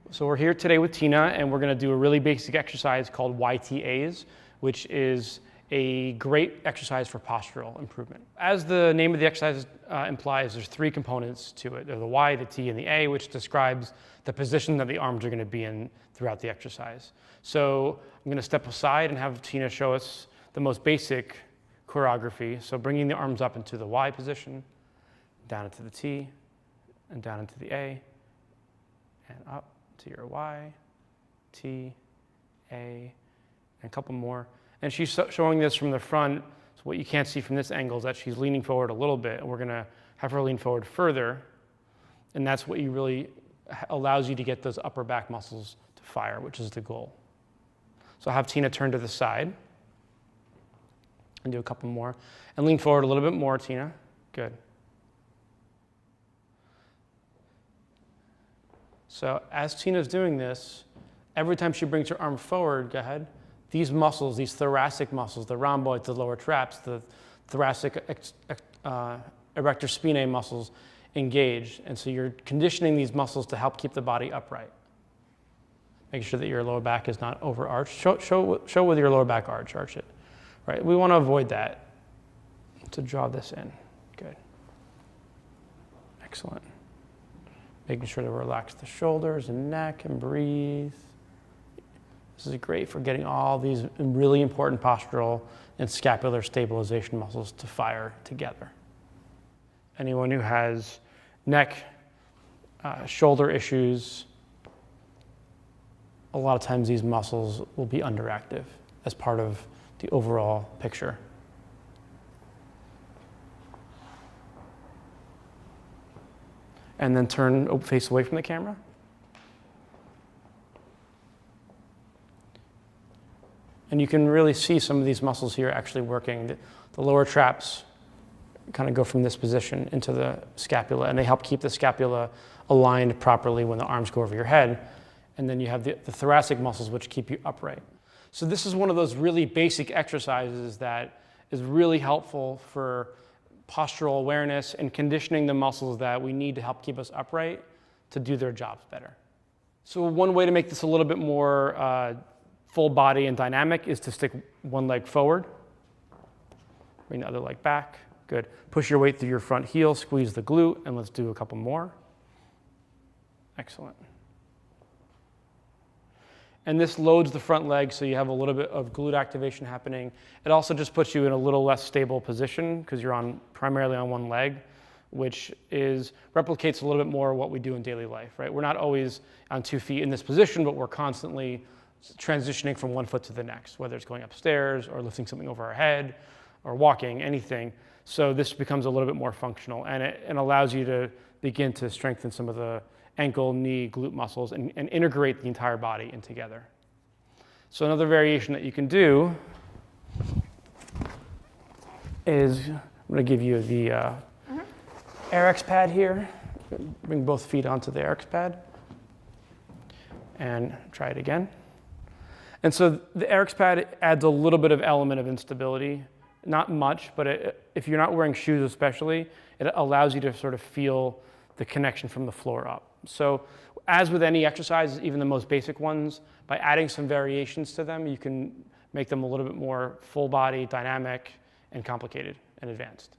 So we're here today with Tina, and we're going to do a really basic exercise called YTAs, which is a great exercise for postural improvement. As the name of the exercise implies, there's three components to it. There's the Y, the T, and the A, which describes the position that the arms are going to be in throughout the exercise. So I'm going to step aside and have Tina show us the most basic choreography. So bringing the arms up into the Y position, down into the T, and down into the A, and up to your Y, T, A, and a couple more. And she's showing this from the front. So what you can't see from this angle is that she's leaning forward a little bit, and we're going to have her lean forward further. And that's what really allows you to get those upper back muscles to fire, which is the goal. So I'll have Tina turn to the side and do a couple more. And lean forward a little bit more, Tina. Good. So as Tina's doing this, every time she brings her arm forward, go ahead, these muscles, these thoracic muscles, the rhomboids, the lower traps, the thoracic erector spinae muscles engage. And so you're conditioning these muscles to help keep the body upright. Make sure that your lower back is not overarched. Show with your lower back arch it. Right? We want to avoid that. To draw this in. Good. Excellent. Making sure to relax the shoulders and neck and breathe. This is great for getting all these really important postural and scapular stabilization muscles to fire together. Anyone who has neck, shoulder issues, a lot of times these muscles will be underactive as part of the overall picture. And then turn face away from the camera. And you can really see some of these muscles here actually working. The lower traps kind of go from this position into the scapula, and they help keep the scapula aligned properly when the arms go over your head. And then you have the thoracic muscles, which keep you upright. So this is one of those really basic exercises that is really helpful for postural awareness and conditioning the muscles that we need to help keep us upright to do their jobs better. So one way to make this a little bit more full body and dynamic is to stick one leg forward, bring the other leg back. Good. Push your weight through your front heel, squeeze the glute, and let's do a couple more. Excellent. And this loads the front leg, so you have a little bit of glute activation happening. It also just puts you in a little less stable position because you're primarily on one leg, which replicates a little bit more what we do in daily life, right? We're not always on 2 feet in this position, but we're constantly transitioning from one foot to the next, whether it's going upstairs or lifting something over our head or walking, anything. So this becomes a little bit more functional, and it allows you to begin to strengthen some of the ankle, knee, glute muscles, and integrate the entire body in together. So another variation that you can do is, I'm going to give you the Airex pad here. Bring both feet onto the Airex pad. And try it again. And so the Airex pad adds a little bit of element of instability. Not much, but if you're not wearing shoes especially, it allows you to sort of feel the connection from the floor up. So as with any exercise, even the most basic ones, by adding some variations to them, you can make them a little bit more full body, dynamic, and complicated and advanced.